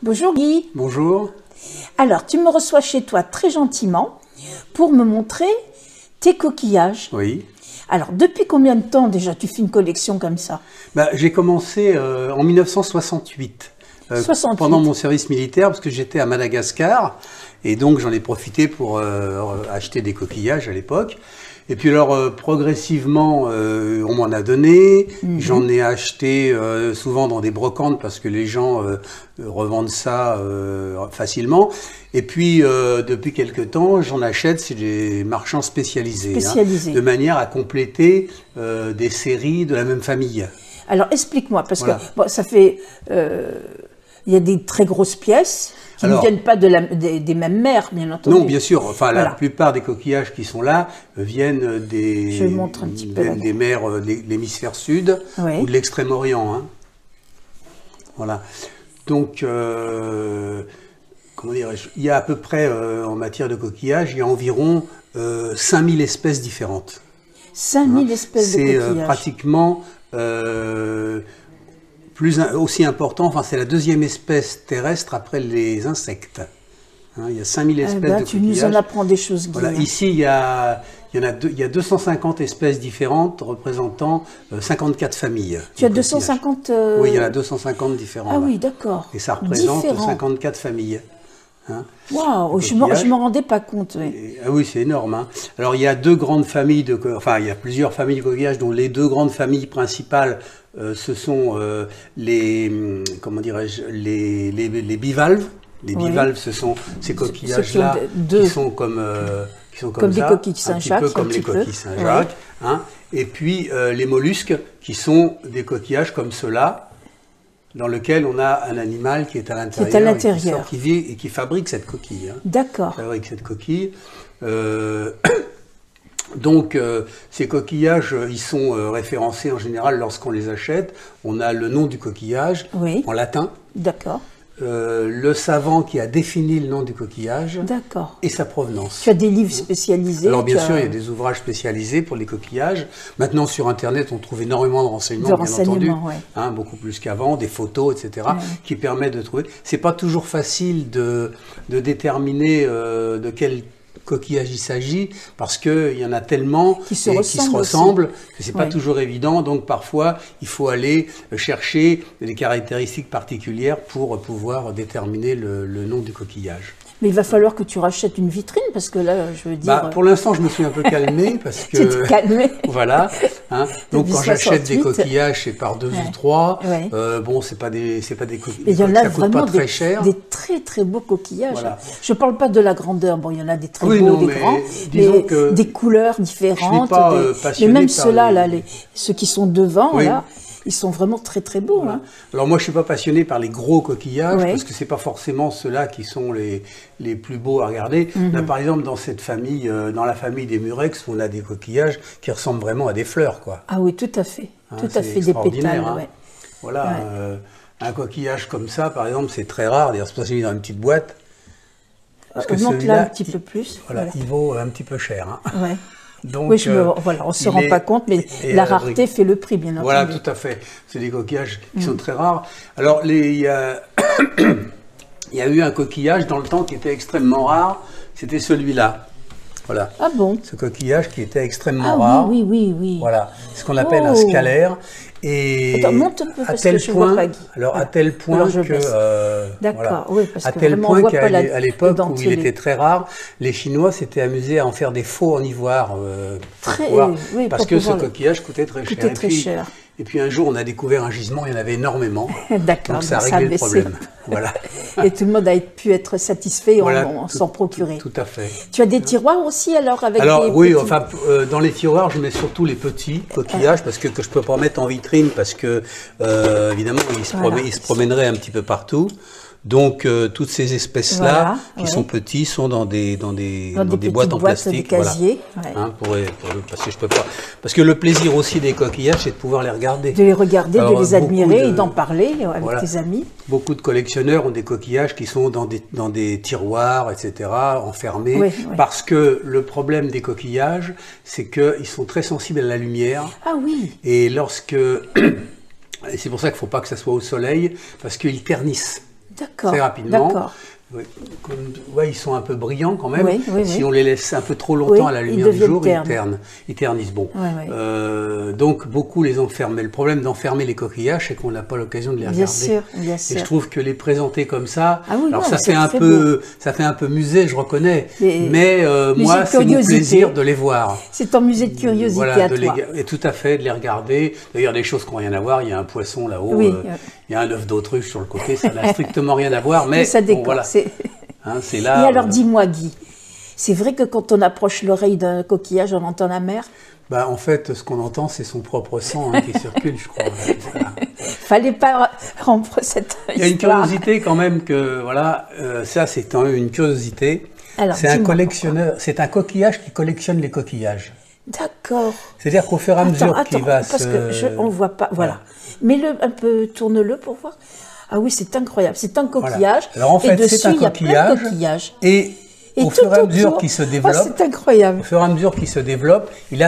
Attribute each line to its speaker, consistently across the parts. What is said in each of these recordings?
Speaker 1: Bonjour Guy.
Speaker 2: Bonjour.
Speaker 1: Alors, tu me reçois chez toi très gentiment pour me montrer tes coquillages.
Speaker 2: Oui.
Speaker 1: Alors, depuis combien de temps déjà tu fais une collection comme ça?
Speaker 2: J'ai commencé en 1968,
Speaker 1: 68.
Speaker 2: pendant mon service militaire, parce que j'étais à Madagascar, et donc j'en ai profité pour acheter des coquillages à l'époque. Et puis alors, progressivement, on m'en a donné, j'en ai acheté souvent dans des brocantes, parce que les gens revendent ça facilement. Et puis, depuis quelque temps, j'en achète chez des marchands spécialisés. De manière à compléter des séries de la même famille.
Speaker 1: Alors, explique-moi, parce que bon, ça fait... il y a des très grosses pièces qui ne viennent pas des mêmes mers, bien entendu.
Speaker 2: Non, bien sûr. Enfin, la plupart des coquillages qui sont là viennent des mers de l'hémisphère sud ou de l'extrême-orient. Hein. Voilà. Donc, comment dirais-je, il y a à peu près, en matière de coquillages, il y a environ 5000 espèces différentes.
Speaker 1: 5000 espèces de coquillages.
Speaker 2: C'est pratiquement... aussi important, enfin c'est la deuxième espèce terrestre après les insectes. Il y a 5000 espèces de coquillages.
Speaker 1: Tu nous en apprends des choses, Guy.
Speaker 2: Voilà, ici il y a 250 espèces différentes représentant 54 familles.
Speaker 1: Tu as 250
Speaker 2: Oui, il y en a 250 différents.
Speaker 1: Ah oui, d'accord.
Speaker 2: Et ça représente 54 familles.
Speaker 1: Waouh, je ne me rendais pas compte.
Speaker 2: Ah oui, c'est énorme. Hein. Alors il y a deux grandes familles il y a plusieurs familles de coquillages, dont les deux grandes familles principales, ce sont les bivalves. Les bivalves, ce sont ces coquillages-là qui sont comme
Speaker 1: des coquilles Saint-Jacques,
Speaker 2: un petit peu comme les coquilles Saint-Jacques. Hein. Et puis les mollusques, qui sont des coquillages comme ceux-là, dans lequel on a un animal qui est à l'intérieur, qui vit et qui fabrique cette coquille. Hein.
Speaker 1: D'accord.
Speaker 2: Fabrique cette coquille. Donc, ces coquillages, ils sont référencés en général lorsqu'on les achète. On a le nom du coquillage en latin.
Speaker 1: D'accord.
Speaker 2: Le savant qui a défini le nom du coquillage et sa provenance.
Speaker 1: Tu as des livres spécialisés?
Speaker 2: Alors bien sûr, il y a des ouvrages spécialisés pour les coquillages. Maintenant, sur Internet, on trouve énormément de renseignements, bien entendu, beaucoup plus qu'avant, des photos, etc., qui permettent de trouver. C'est pas toujours facile de déterminer de quel coquillage il s'agit, parce qu'il y en a tellement qui se ressemblent que c'est pas toujours évident. Donc parfois il faut aller chercher des caractéristiques particulières pour pouvoir déterminer le nom du coquillage.
Speaker 1: Mais il va falloir que tu rachètes une vitrine, parce que là, je veux dire...
Speaker 2: pour l'instant, je me suis un peu calmé, parce que...
Speaker 1: Tu t'es calmé.
Speaker 2: Voilà. Hein. Donc, quand j'achète des coquillages, c'est par 2 ou 3. Bon, c'est pas des coquillages.
Speaker 1: Il y en a
Speaker 2: ça coûte pas très cher.
Speaker 1: Des très, très beaux coquillages. Voilà. Je ne parle pas de la grandeur. Bon, il y en a des très beaux, des grands. Mais des couleurs différentes. Mais même ceux-là, ceux qui sont devant, là... Ils sont vraiment très très beaux. Voilà. Hein.
Speaker 2: Alors moi je ne suis pas passionné par les gros coquillages, parce que ce n'est pas forcément ceux-là qui sont les plus beaux à regarder. Là, par exemple, dans cette famille, dans la famille des murex, on a des coquillages qui ressemblent vraiment à des fleurs, quoi.
Speaker 1: Ah oui, tout à fait. Tout à fait, des pétales.
Speaker 2: Hein. Voilà, un coquillage comme ça, par exemple, c'est très rare. D'ailleurs, c'est pas mis dans une petite boîte.
Speaker 1: Monte là un petit peu plus.
Speaker 2: Voilà, il vaut un petit peu cher. Hein.
Speaker 1: Ouais. Donc, oui, on ne se rend pas compte, mais la rareté fait le prix, bien entendu.
Speaker 2: Voilà, tout à fait. C'est des coquillages qui sont très rares. Alors, il y a eu un coquillage dans le temps qui était extrêmement rare, c'était celui-là. Voilà.
Speaker 1: Ah bon?
Speaker 2: Ce coquillage qui était extrêmement rare.
Speaker 1: Oui.
Speaker 2: Voilà, ce qu'on appelle un scalaire. Et
Speaker 1: attends, monte un peu parce que je vois pas Guy.
Speaker 2: Alors, à tel point que...
Speaker 1: D'accord, oui, parce que
Speaker 2: à tel
Speaker 1: vraiment,
Speaker 2: point
Speaker 1: on voit pas
Speaker 2: qu'à l'époque où il était très rare, les Chinois s'étaient amusés à en faire des faux en ivoire. Parce que ce coquillage coûtait très cher. Et puis un jour, on a découvert un gisement, il y en avait énormément.
Speaker 1: D'accord,
Speaker 2: donc ça a réglé le problème. Voilà.
Speaker 1: Et tout le monde a pu être satisfait en s'en procurer.
Speaker 2: Tout à fait.
Speaker 1: Tu as des tiroirs aussi alors avec des
Speaker 2: oui,
Speaker 1: petits...
Speaker 2: enfin dans les tiroirs, je mets surtout les petits coquillages parce que je peux pas mettre en vitrine parce que évidemment ils se promèneraient un petit peu partout. Donc toutes ces espèces-là qui sont petits sont dans des boîtes en plastique,
Speaker 1: des casiers,
Speaker 2: parce que je peux pas. Parce que le plaisir aussi des coquillages, c'est de pouvoir les regarder.
Speaker 1: De les regarder, de les admirer et d'en parler avec tes amis.
Speaker 2: Beaucoup de collectionneurs ont des coquillages qui sont dans des tiroirs, etc., enfermés, parce que le problème des coquillages, c'est qu'ils sont très sensibles à la lumière.
Speaker 1: Ah oui.
Speaker 2: Et c'est pour ça qu'il ne faut pas que ça soit au soleil, parce qu'ils ternissent. très rapidement. Ouais, ils sont un peu brillants quand même. Si on les laisse un peu trop longtemps à la lumière du jour, ils ternissent. Bon. Donc beaucoup les enferment. Mais le problème d'enfermer les coquillages, c'est qu'on n'a pas l'occasion de les regarder.
Speaker 1: Bien sûr.
Speaker 2: Et je trouve que les présenter comme ça, alors ça fait un peu musée, je reconnais. Mais moi, c'est mon plaisir de les voir.
Speaker 1: C'est ton musée de curiosité à toi.
Speaker 2: Et tout à fait, de les regarder. D'ailleurs, des choses qui n'ont rien à voir. Il y a un poisson là-haut. Il y a un œuf d'autruche sur le côté. Ça n'a strictement rien à voir. Mais
Speaker 1: ça décore.
Speaker 2: Bon, voilà. C'est là.
Speaker 1: Et alors, dis-moi, Guy, c'est vrai que quand on approche l'oreille d'un coquillage, on entend la mer?
Speaker 2: En fait, ce qu'on entend, c'est son propre sang qui circule, je crois.
Speaker 1: Fallait pas rompre cette histoire.
Speaker 2: Il y a une curiosité quand même que, ça c'est une curiosité. C'est un collectionneur, c'est un coquillage qui collectionne les coquillages.
Speaker 1: D'accord.
Speaker 2: C'est-à-dire qu'au fur et à mesure qu'il va
Speaker 1: parce que on voit pas, voilà. Mets-le un peu, tourne-le pour voir. Ah oui, c'est incroyable. C'est un coquillage.
Speaker 2: Alors en fait, c'est un
Speaker 1: coquillage.
Speaker 2: Et au fur et à mesure qu'il se développe,
Speaker 1: c'est incroyable.
Speaker 2: Au fur et à mesure qu'il se développe, il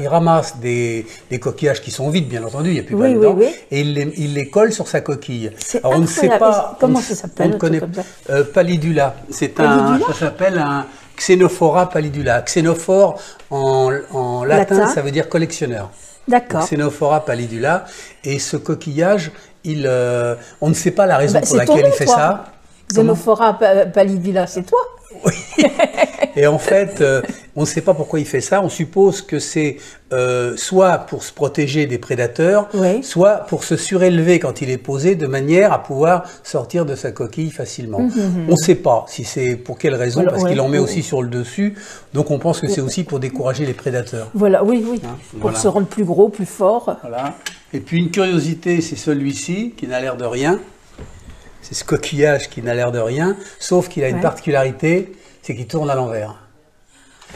Speaker 2: ramasse des coquillages qui sont vides, bien entendu, il n'y a plus pas dedans, et il les colle sur sa coquille.
Speaker 1: Alors on ne sait pas
Speaker 2: comment ça s'appelle. On ne connaît pas. Pallidula. Ça s'appelle un Xenophora pallidula. Xénophore en latin, ça veut dire collectionneur.
Speaker 1: D'accord.
Speaker 2: Xenophora pallidula. Et ce coquillage, on ne sait pas la raison pour laquelle il fait ça.
Speaker 1: Xenophora pallidula, c'est toi?
Speaker 2: Oui. Et en fait, on ne sait pas pourquoi il fait ça. On suppose que c'est soit pour se protéger des prédateurs, soit pour se surélever quand il est posé, de manière à pouvoir sortir de sa coquille facilement. On ne sait pas si c'est pour quelle raison, parce qu'il en met aussi sur le dessus. Donc on pense que c'est aussi pour décourager les prédateurs.
Speaker 1: Voilà, pour se rendre plus gros, plus fort.
Speaker 2: Voilà. Et puis une curiosité, c'est celui-ci, qui n'a l'air de rien. C'est ce coquillage qui n'a l'air de rien, sauf qu'il a une particularité, c'est qu'il tourne à l'envers.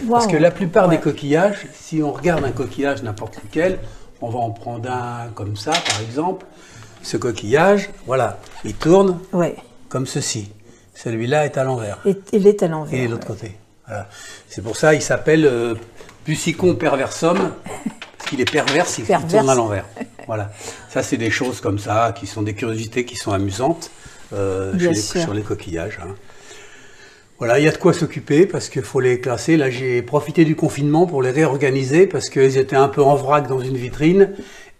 Speaker 2: Parce que la plupart des coquillages, si on regarde un coquillage n'importe lequel, on va en prendre un comme ça, par exemple. Ce coquillage, voilà, il tourne comme ceci. Celui-là est à l'envers.
Speaker 1: Il est à l'envers.
Speaker 2: Et de l'autre côté. Voilà. C'est pour ça qu'il s'appelle Pusicon perversum, parce qu'il est perverse, il tourne à l'envers. Voilà. Ça, c'est des choses comme ça, qui sont des curiosités qui sont amusantes. Sur les coquillages. Voilà, il y a de quoi s'occuper parce qu'il faut les classer. Là, j'ai profité du confinement pour les réorganiser parce qu'ils étaient un peu en vrac dans une vitrine.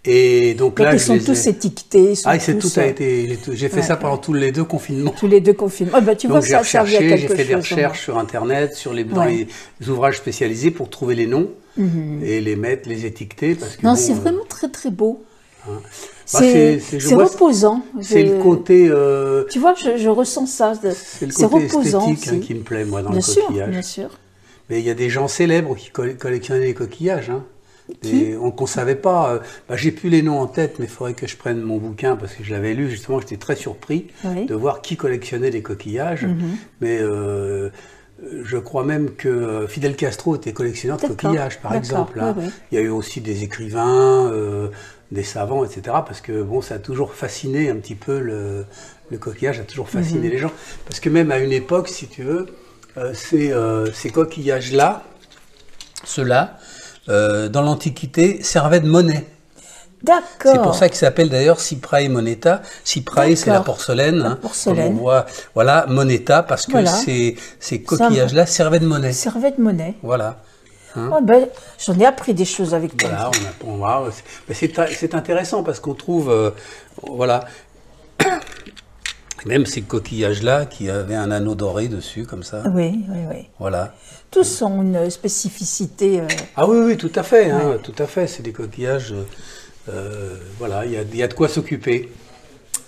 Speaker 2: Et donc là,
Speaker 1: ils sont tous étiquetés.
Speaker 2: J'ai fait ça pendant tous les 2 confinements.
Speaker 1: Tous les 2 confinements. Tu vois, ça a servi à quelque chose.
Speaker 2: J'ai fait des recherches sur Internet, dans les ouvrages spécialisés pour trouver les noms et les étiqueter. Parce que,
Speaker 1: c'est vraiment très très beau.
Speaker 2: C'est
Speaker 1: reposant.
Speaker 2: C'est le côté...
Speaker 1: tu vois, je ressens ça.
Speaker 2: C'est le côté esthétique qui me plaît, moi, dans le coquillage.
Speaker 1: Bien sûr.
Speaker 2: Mais il y a des gens célèbres qui collectionnaient les coquillages. Qu'on ne savait pas. J'ai plus les noms en tête, mais il faudrait que je prenne mon bouquin parce que je l'avais lu. Justement, j'étais très surpris de voir qui collectionnait les coquillages. Mais je crois même que Fidel Castro était collectionneur de coquillages, par exemple. Il y a eu aussi des écrivains... des savants, etc. Parce que ça a toujours fasciné un petit peu le coquillage, a toujours fasciné les gens. Parce que même à une époque, si tu veux, ces coquillages-là, ceux-là, dans l'Antiquité, servaient de monnaie.
Speaker 1: D'accord.
Speaker 2: C'est pour ça qu'ils s'appellent d'ailleurs Cyprae moneta. Cyprae, c'est la porcelaine. Comme on voit, voilà, moneta, parce que ces coquillages-là servaient de monnaie.
Speaker 1: Servaient de monnaie.
Speaker 2: Voilà.
Speaker 1: J'en ai appris des choses avec toi.
Speaker 2: Voilà, c'est intéressant parce qu'on trouve, même ces coquillages-là qui avaient un anneau doré dessus, comme ça.
Speaker 1: Oui.
Speaker 2: Voilà.
Speaker 1: Tous ont une spécificité.
Speaker 2: Ah oui, tout à fait. Tout à fait. C'est des coquillages. Il y a de quoi s'occuper.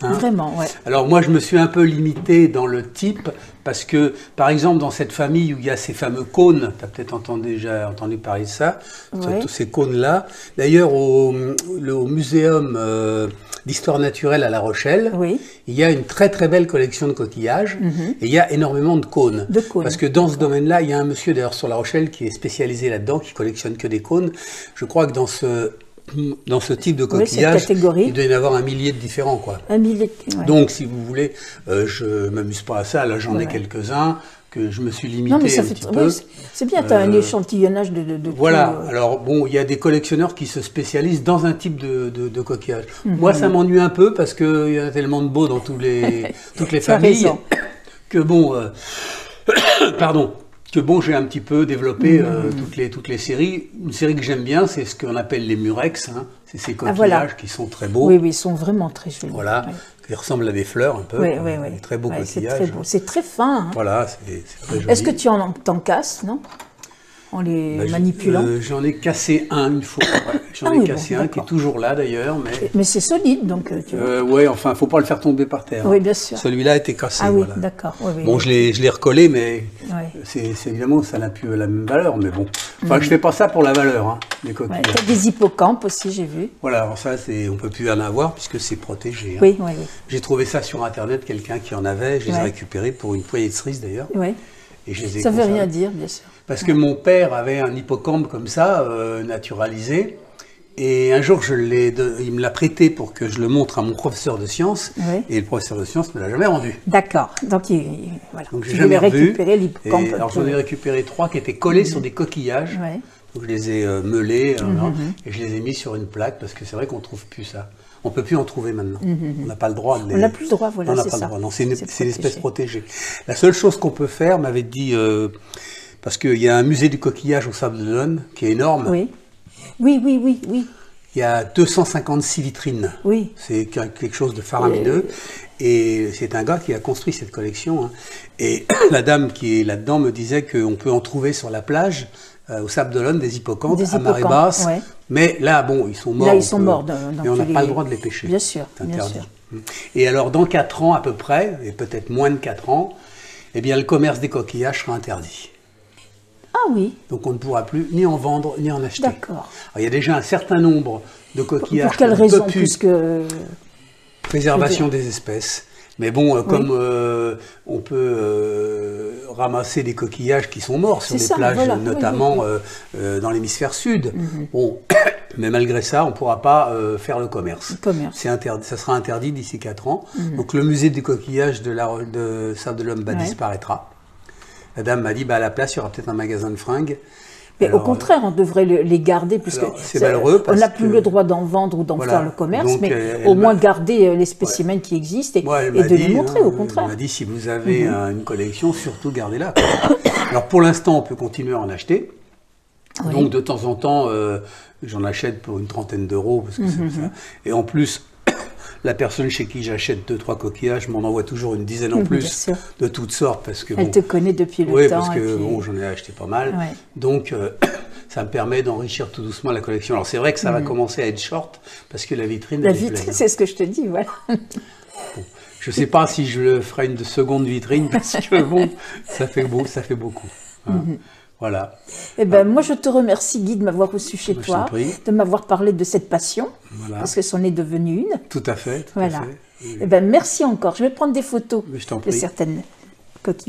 Speaker 1: Vraiment, ouais.
Speaker 2: Alors moi, je me suis un peu limité dans le type, parce que, par exemple, dans cette famille où il y a ces fameux cônes, tu as peut-être déjà entendu parler de ça, tous ces cônes-là. D'ailleurs, au Muséum d'Histoire naturelle à La Rochelle, il y a une très très belle collection de coquillages, et il y a énormément de cônes. Parce que dans ce domaine-là, il y a un monsieur, d'ailleurs, sur La Rochelle, qui est spécialisé là-dedans, qui collectionne que des cônes. Je crois que dans ce type de coquillage, il doit y en avoir 1 millier de différents, quoi.
Speaker 1: 1 millier.
Speaker 2: Donc, si vous voulez, je m'amuse pas à ça. Là, j'en ai quelques-uns que je me suis limité un petit peu.
Speaker 1: C'est bien, tu as un échantillonnage de
Speaker 2: voilà, alors bon, il y a des collectionneurs qui se spécialisent dans un type de coquillage. Moi, ça m'ennuie un peu parce qu'il y en a tellement de beaux dans toutes les familles que bon, pardon, j'ai un petit peu développé toutes les séries. Une série que j'aime bien, c'est ce qu'on appelle les murex, hein. C'est ces coquillages qui sont très beaux.
Speaker 1: Oui, ils sont vraiment très jolis.
Speaker 2: Voilà. Qui ressemble à des fleurs un peu. Oui. Très beau coquillage.
Speaker 1: C'est très fin. Hein.
Speaker 2: Voilà, c'est très joli.
Speaker 1: Est-ce que tu t'en casses, non? En les manipulant?
Speaker 2: J'en ai cassé un une fois. Ouais. J'en ai cassé un qui est toujours là d'ailleurs. Mais
Speaker 1: c'est solide, donc tu vois.
Speaker 2: Oui, enfin, il ne faut pas le faire tomber par terre.
Speaker 1: Oui, bien sûr.
Speaker 2: Celui-là a été cassé.
Speaker 1: Ah oui,
Speaker 2: voilà.
Speaker 1: d'accord.
Speaker 2: Bon, je l'ai recollé, mais c'est évidemment, ça n'a plus la même valeur. Mais bon, enfin, je ne fais pas ça pour la valeur, hein, des coquilles.
Speaker 1: Tu as des hippocampes aussi, j'ai vu.
Speaker 2: Voilà, alors ça, on ne peut plus en avoir puisque c'est protégé. Hein.
Speaker 1: Oui.
Speaker 2: J'ai trouvé ça sur Internet, quelqu'un qui en avait. Je les ai récupérés pour une poignée de cerises d'ailleurs.
Speaker 1: Oui.
Speaker 2: Et je les ai
Speaker 1: ça ne veut rien dire, bien sûr.
Speaker 2: Parce que mon père avait un hippocampe comme ça, naturalisé. Et un jour, il me l'a prêté pour que je le montre à mon professeur de sciences. Et le professeur de sciences ne me l'a jamais rendu.
Speaker 1: D'accord. Donc, voilà.
Speaker 2: Donc j'ai jamais
Speaker 1: récupéré l'hippocampe.
Speaker 2: Alors j'en ai récupéré 3 qui étaient collés sur des coquillages. Donc je les ai meulés et je les ai mis sur une plaque parce que c'est vrai qu'on ne trouve plus ça. On ne peut plus en trouver maintenant. On n'a pas le droit de les...
Speaker 1: On n'a plus le droit, voilà, c'est ça.
Speaker 2: On n'a pas le droit. Non, c'est une espèce protégée. La seule chose qu'on peut faire, m'avait dit... parce qu'il y a un musée du coquillage au Sable d'Olonne qui est énorme.
Speaker 1: Oui.
Speaker 2: Il y a 256 vitrines.
Speaker 1: Oui.
Speaker 2: C'est quelque chose de faramineux. Et c'est un gars qui a construit cette collection. Hein. Et la dame qui est là-dedans me disait qu'on peut en trouver sur la plage, au Sable d'Olonne, des hippocampes à marée basse. Mais là, bon, ils sont morts.
Speaker 1: Là, ils sont morts.
Speaker 2: Mais on n'a pas le droit de les pêcher.
Speaker 1: Bien sûr.
Speaker 2: C'est interdit. Et alors, dans 4 ans à peu près, et peut-être moins de 4 ans, eh bien, le commerce des coquillages sera interdit.
Speaker 1: Ah oui.
Speaker 2: Donc on ne pourra plus ni en vendre ni en acheter.
Speaker 1: D'accord.
Speaker 2: Il y a déjà un certain nombre de coquillages.
Speaker 1: Pour quelle raison? Puisque...
Speaker 2: Préservation des espèces. Mais bon, comme on peut ramasser des coquillages qui sont morts sur les plages, notamment dans l'hémisphère sud. Bon, mais malgré ça, on ne pourra pas faire le commerce. C'est interdit, ça sera interdit d'ici 4 ans. Donc le musée des coquillages de Sable d'Olonne disparaîtra. La dame m'a dit, à la place, il y aura peut-être un magasin de fringues.
Speaker 1: Mais au contraire, on devrait les garder, puisque
Speaker 2: c'est malheureux.
Speaker 1: On n'a plus le droit d'en vendre ou d'en faire le commerce, donc, mais au moins garder les spécimens qui existent et de les montrer, au contraire.
Speaker 2: Elle m'a dit, si vous avez une collection, surtout gardez-la. Alors pour l'instant, on peut continuer à en acheter. Donc de temps en temps, j'en achète pour une trentaine d'euros, parce que c'est ça. Et en plus... La personne chez qui j'achète 2-3 coquillages m'en envoie toujours une dizaine en plus, de toutes sortes. Parce que,
Speaker 1: elle te connaît depuis le temps.
Speaker 2: Oui, parce que j'en ai acheté pas mal. Donc, ça me permet d'enrichir tout doucement la collection. Alors, c'est vrai que ça va commencer à être short, parce que la vitrine...
Speaker 1: La vitrine, c'est ce que je te dis, voilà.
Speaker 2: Bon, je ne sais pas si je le ferai une seconde vitrine, parce que bon, ça fait beaucoup. Hein. Voilà.
Speaker 1: Eh ben, moi, je te remercie, Guy, de m'avoir reçu chez toi, de m'avoir parlé de cette passion, parce que c'en est devenu une.
Speaker 2: Tout à fait.
Speaker 1: Voilà. Eh ben, merci encore. Je vais prendre des photos de certaines coquilles.